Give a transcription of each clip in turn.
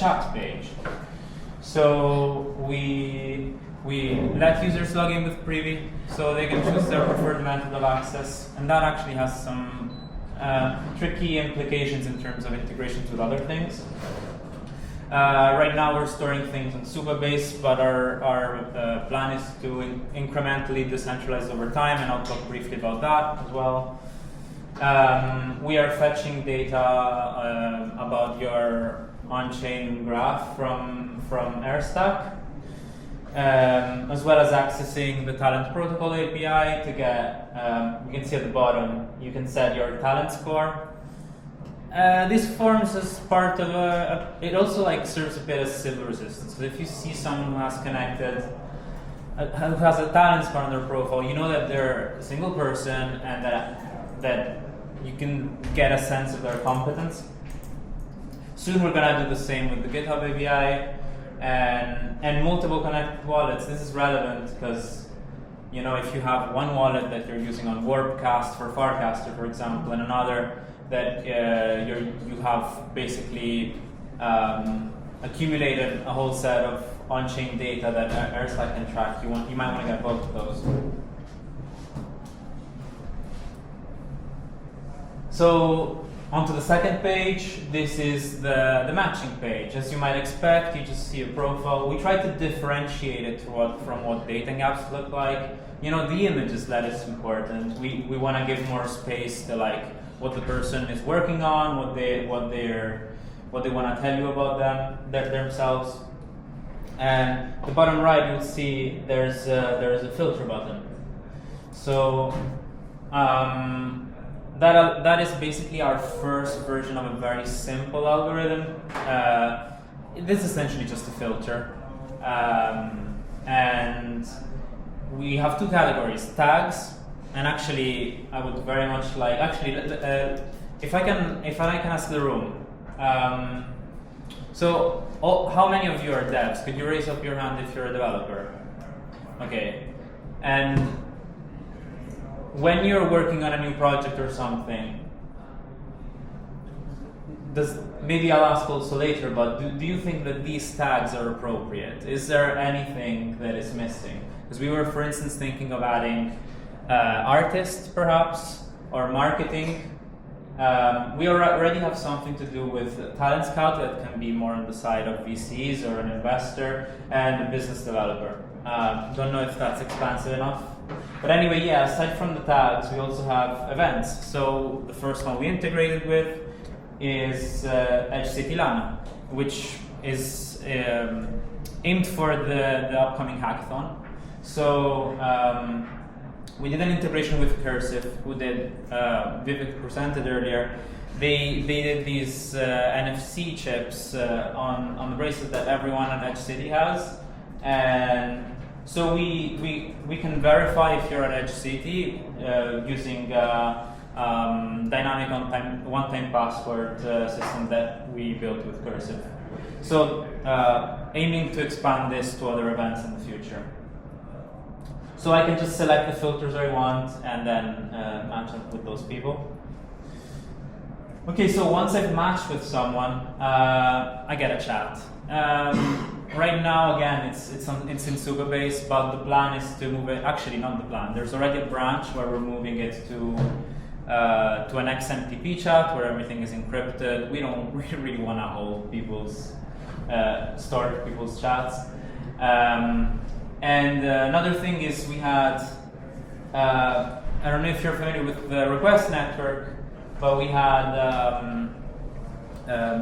chat page. So we let users log in with Privy, so they can choose their preferred method of access, and that actually has some tricky implications in terms of integrations with other things. Right now we're storing things on Supabase, but our plan is to incrementally decentralize over time, and I'll talk briefly about that as well. We are fetching data about your on-chain graph from Airstack, as well as accessing the Talent Protocol API to get, you can see at the bottom, you can set your talent score. This forms as part of it also serves a bit as civil resistance. So if you see someone who has connected, who has a talent score on their profile, you know that they're a single person and that you can get a sense of their competence. Soon we're gonna do the same with the GitHub API and multiple connected wallets. This is relevant because if you have one wallet that you're using on Warpcast for Farcaster, for example, and another that you have basically accumulated a whole set of on-chain data that Airstack can track. You might want to get both of those. So onto the second page. This is the matching page. As you might expect, you just see a profile. We try to differentiate it from what data gaps look like. The images that is important. We want to give more space to what the person is working on, what they want to tell you about themselves. And the bottom right, you'll see there's a filter button. So that is basically our first version of a very simple algorithm. This is essentially just a filter, and we have two categories: tags. And actually, I would very much if I can ask the room. How many of you are devs? Could you raise up your hand if you're a developer? Okay. And when you're working on a new project or something, maybe I'll ask also later, but do you think that these tags are appropriate? Is there anything that is missing? Because we were, for instance, thinking of adding artist, perhaps, or marketing. We already have something to do with Talent Scout that can be more on the side of VCs or an investor and a business developer. Don't know if that's expansive enough. But anyway, yeah, aside from the tags, we also have events. So the first one we integrated with is Edge City Lana, which is aimed for the upcoming hackathon. So we did an integration with Cursive, who did, Vivek presented earlier. They did these NFC chips on the bracelet that everyone at Edge City has. And so we can verify if you're at Edge City using dynamic one-time password system that we built with Cursive. So aiming to expand this to other events in the future. So I can just select the filters I want and then match up with those people. Okay, so once I've matched with someone, I get a chat. Right now, again, it's in Supabase, but the plan is to move it. Actually, not the plan. There's already a branch where we're moving it to an XMTP chat where everything is encrypted. We don't really want to hold store people's chats. And another thing is we had, I don't know if you're familiar with the request network, but we had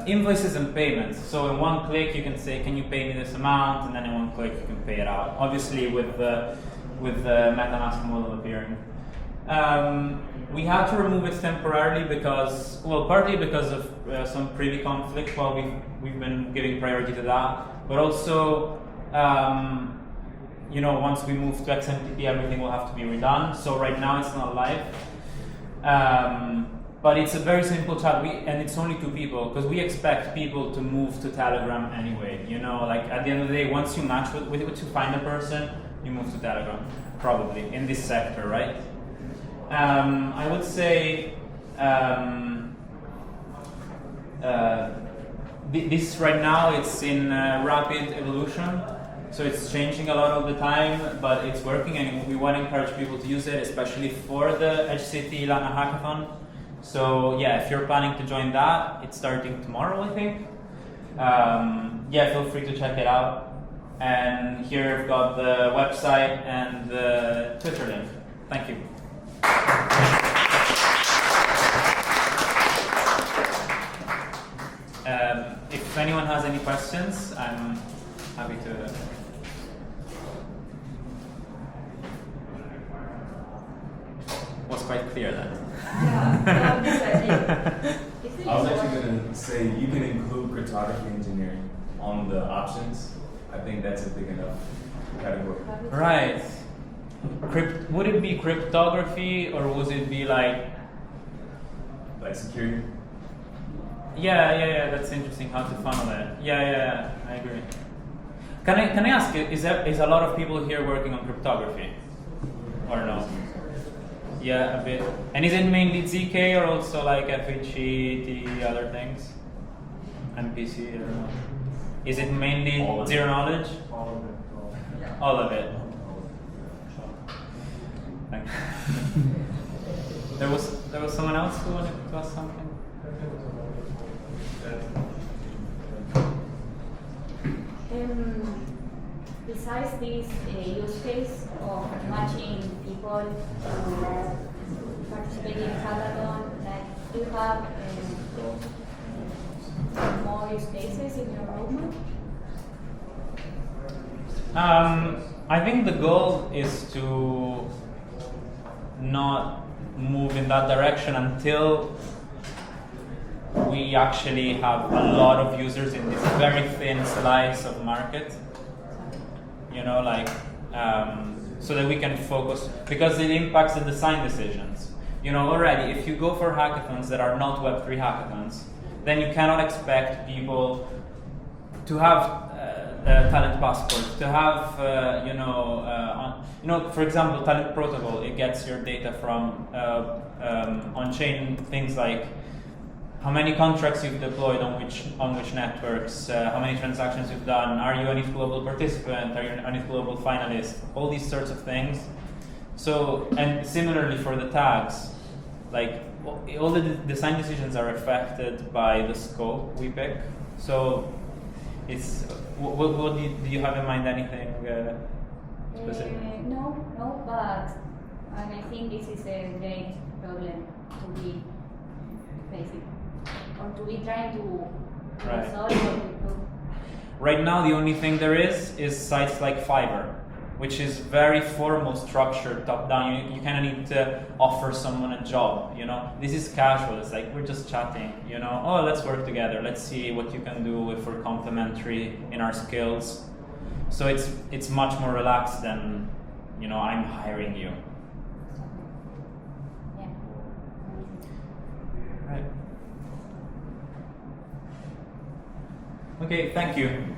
invoices and payments. So in one click you can say, can you pay me this amount? And then in one click you can pay it out. Obviously with the MetaMask model appearing. We had to remove it temporarily because, partly because of some Privy conflict while we've been giving priority to that, but also once we move to XMTP, everything will have to be redone. So right now it's not live. But it's a very simple chat, and it's only 2 people, because we expect people to move to Telegram anyway. At the end of the day, once you match to find a person, you move to Telegram, probably, in this sector, right? I would say this right now it's in rapid evolution, so it's changing a lot all the time, but it's working, and we want to encourage people to use it, especially for the Edge City Lana Hackathon. So yeah, if you're planning to join that, it's starting tomorrow, I think. Yeah, feel free to check it out. And here I've got the website and the Twitter link. Thank you. If anyone has any questions, I'm happy to. Was quite clear then. I was actually going to say you can include cryptography engineering on the options. I think that's a big enough category. Right. Would it be cryptography, or would it be like security? Yeah. That's interesting how to funnel it. Yeah. I agree. Can I ask you? Is a lot of people here working on cryptography, or no? Yeah, a bit. And is it mainly ZK or also like FHE, other things? MPC, I don't know. Is it mainly zero knowledge? All of it. All of it. Thank you. There was someone else who wanted to ask something? Besides this use case of matching people to participate in hackathon, like, do you have more use cases in your roadmap? I think the goal is to not move in that direction until we actually have a lot of users in this very thin slice of market. You know, like, so that we can focus, because it impacts the design decisions. You know, already, if you go for hackathons that are not Web3 hackathons, then you cannot expect people to have a talent passport, to have, for example, Talent Protocol, it gets your data from on-chain things like how many contracts you've deployed on which networks, how many transactions you've done, are you an ETH Global participant, are you an ETH Global finalist, all these sorts of things. So, and similarly for the tags, like all the design decisions are affected by the scope we pick. So it's, what do you have in mind, anything specific? No, but I think this is a great problem to be facing, or to be trying to solve or to improve. Right now, the only thing there is sites like Fiverr, which is very formal, structured, top-down. You kind of need to offer someone a job, you know? This is casual. It's like, we're just chatting, you know? Oh, let's work together. Let's see what you can do if we're complementary in our skills. So it's much more relaxed than, you know, I'm hiring you. Yeah. Right. Okay, thank you.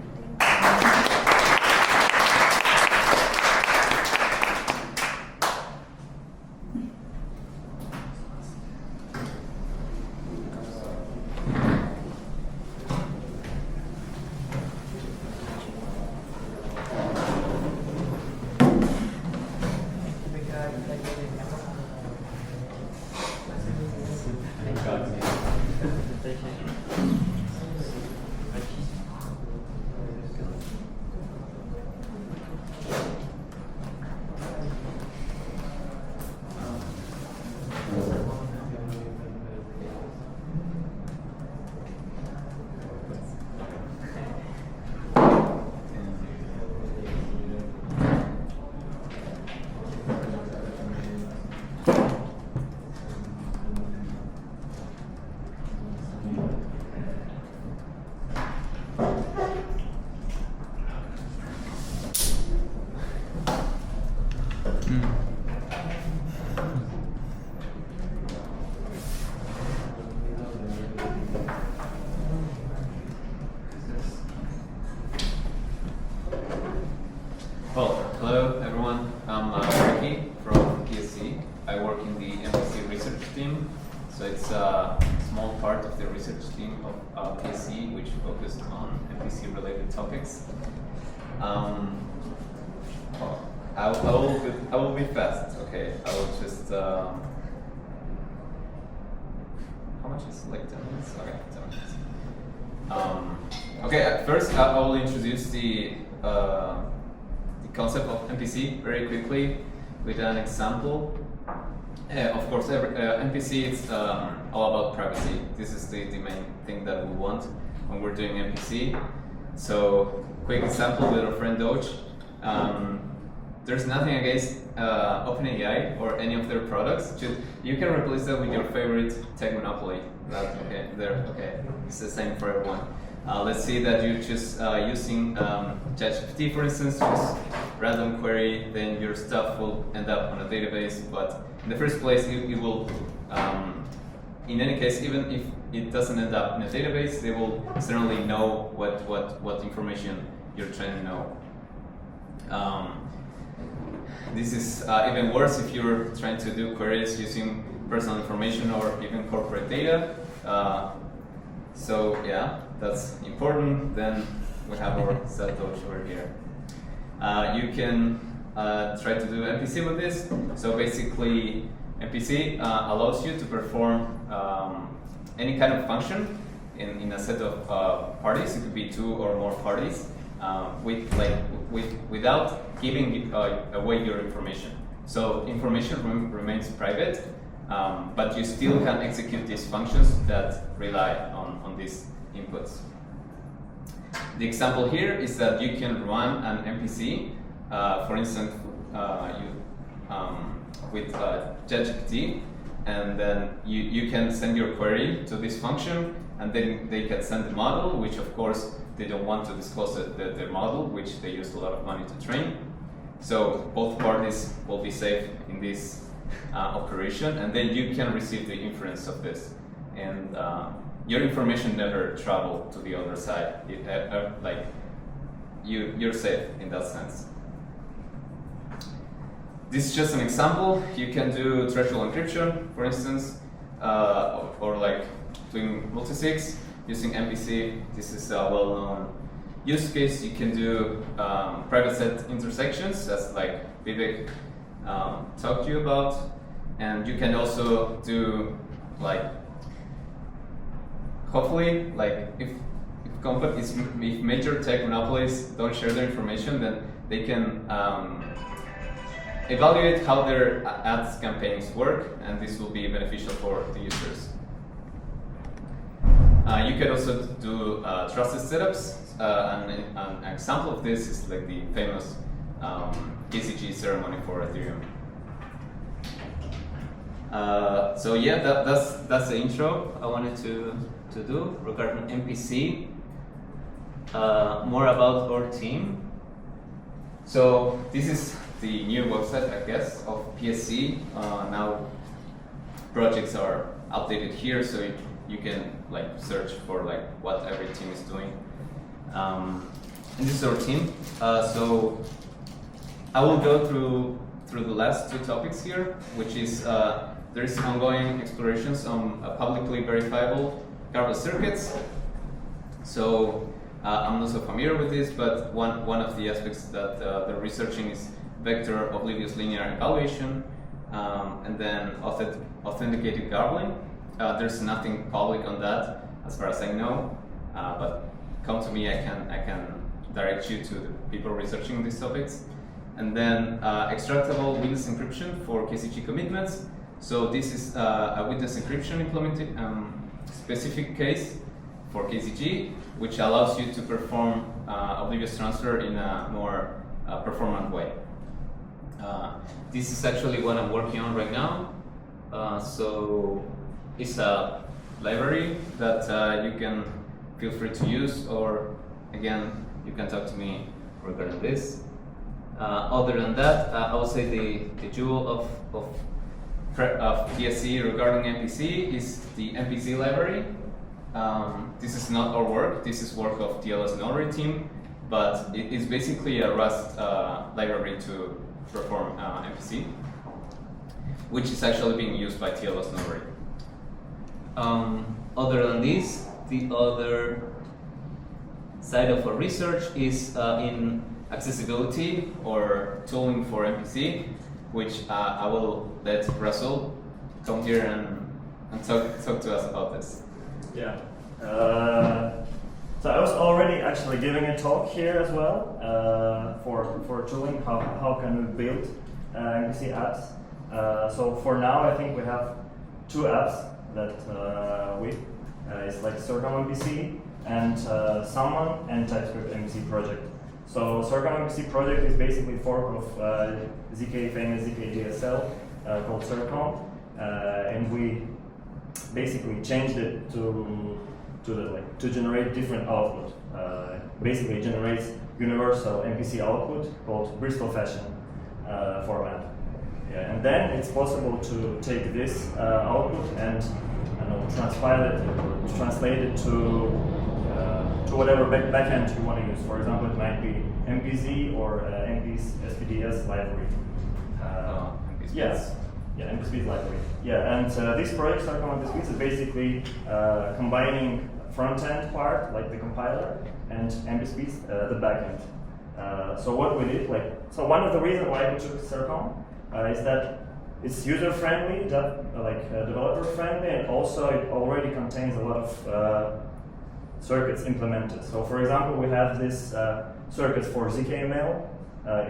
Well, hello everyone. I'm Ricky from PSE. I work in the MPC research team. So it's a small part of the research team of PSE, which focused on MPC related topics. I will be fast. Okay, I will just. How much is like 10 minutes? Okay, 10 minutes. Okay, at first I will introduce the concept of MPC very quickly with an example. Of course, MPC is all about privacy. This is the main thing that we want when we're doing MPC. So, quick example with our friend Doge. There's nothing against OpenAI or any of their products. Just, you can replace that with your favorite tech monopoly. Okay, there. Okay, it's the same for everyone. Let's say that you're just using ChatGPT, for instance, just random query, then your stuff will end up on a database. But in the first place, it will, in any case, even if it doesn't end up in a database, they will certainly know what information you're trying to know. This is even worse if you're trying to do queries using personal information or even corporate data. So yeah, that's important. Then we have our Satoshi over here. You can try to do MPC with this. So basically, MPC allows you to perform any kind of function in a set of parties. It could be 2 or more parties without giving away your information. So information remains private, but you still can execute these functions that rely on these inputs. The example here is that you can run an MPC, for instance, with ChatGPT, and then you can send your query to this function, and then they can send the model, which of course they don't want to disclose their model, which they used a lot of money to train. So both parties will be safe in this operation, and then you can receive the inference of this. And your information never traveled to the other side. You're safe in that sense. This is just an example. You can do threshold encryption, for instance, or like doing multisigs using MPC. This is a well-known use case. You can do private set intersections, as like Vivek talked to you about, and you can also do like, hopefully, like if major tech monopolies don't share their information, then they can evaluate how their ads campaigns work, and this will be beneficial for the users. You can also do trusted setups. An example of this is like the famous KCG ceremony for Ethereum. So yeah, that's the intro I wanted to do regarding MPC. More about our team. So this is the new website, I guess, of PSE. Now projects are updated here, so you can like search for like what every team is doing. And this is our team. So I will go through the last 2 topics here, which is there is ongoing explorations on publicly verifiable Garbled circuits. So I'm not so familiar with this, but one of the aspects that they're researching is vector oblivious linear evaluation, and then authenticated garbling. There's nothing public on that, as far as I know, but come to me, I can direct you to the people researching these topics. And then extractable witness encryption for KCG commitments. So this is a witness encryption implemented specific case for KCG, which allows you to perform oblivious transfer in a more performant way. This is actually what I'm working on right now. So it's a library that you can feel free to use, or again, you can talk to me regarding this. Other than that, I would say the jewel of PSE regarding MPC is the MPC library. This is not our work, this is work of TLS Notary team, but it is basically a Rust library to perform MPC, which is actually being used by TLS Notary. Other than this, the other side of our research is in accessibility or tooling for MPC, which I will let Russell come here and talk to us about this. Yeah. So I was already actually giving a talk here as well for tooling, how can we build MPC apps. So for now I think we have 2 apps that it's like Circom MPC and Summon and TypeScript MPC project. So Circom MPC project is basically a fork of ZK famous ZK DSL called Circom, and we basically changed it to generate different output. Basically, it generates universal MPC output called Bristol fashion format. Yeah, and then it's possible to take this output and translate it to whatever backend you want to use. For example, it might be MPZ or MPSPDS library. Yes. Yeah, MPSPDS library. Yeah, and this project, Circom MPSPDS, is basically combining front-end part, like the compiler, and MPSPDS, the backend. So what we did, so one of the reasons why we took Circom is that it's user-friendly, developer-friendly, and also it already contains a lot of circuits implemented. So for example, we have this circuits for ZKML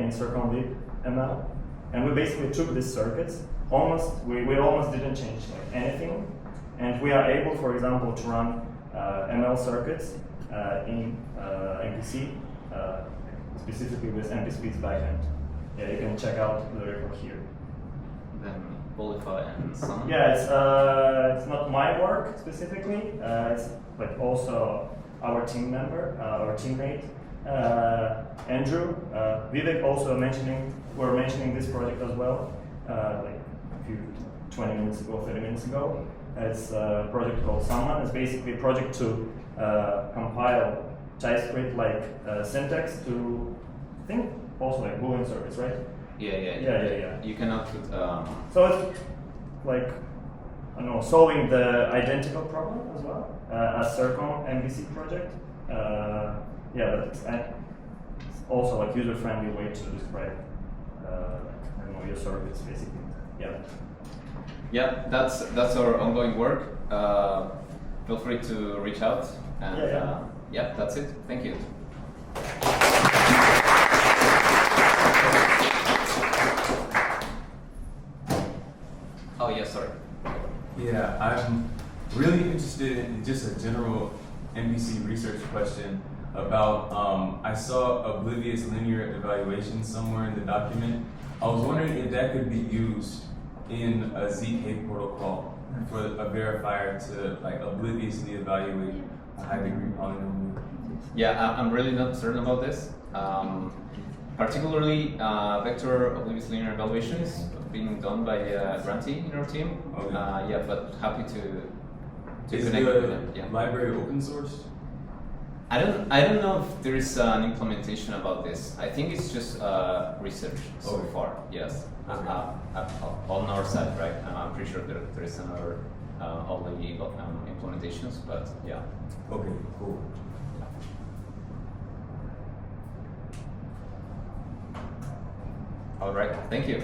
in CircomLib.ml, and we basically took these circuits, we almost didn't change anything, and we are able, for example, to run ML circuits in MPC, specifically with MPSPDS backend. Yeah, you can check out the repo here. Then qualify and Summon? Yeah, it's not my work specifically. It's also our team member, our teammate, Andrew. Vivek also were mentioning this project as well, like a few 20 minutes ago, 30 minutes ago. It's a project called Summon. It's basically a project to compile TypeScript-like syntax to, I think, also like Boolean service, right? Yeah. You cannot put. So it's like, solving the identical problem as well as Circom MVC project. But it's also like user-friendly way to describe your circuits, basically. Yeah, that's our ongoing work. Feel free to reach out. And that's it. Thank you. Oh yeah, sorry. Yeah, I'm really interested in just a general MVC research question about, I saw oblivious linear evaluation somewhere in the document. I was wondering if that could be used in a ZK protocol for a verifier to obliviously evaluate a high degree polynomial. Yeah, I'm really not certain about this. Particularly, vector oblivious linear evaluations being done by Grantee in our team. Okay. But happy to Is connect with the them. Yeah. library open source? I don't know if there is an implementation about this. I think it's just research so Okay. far. Yes, Okay. on our side, right? I'm pretty sure there is another already implementations, but yeah. Okay, cool. All right. Thank you.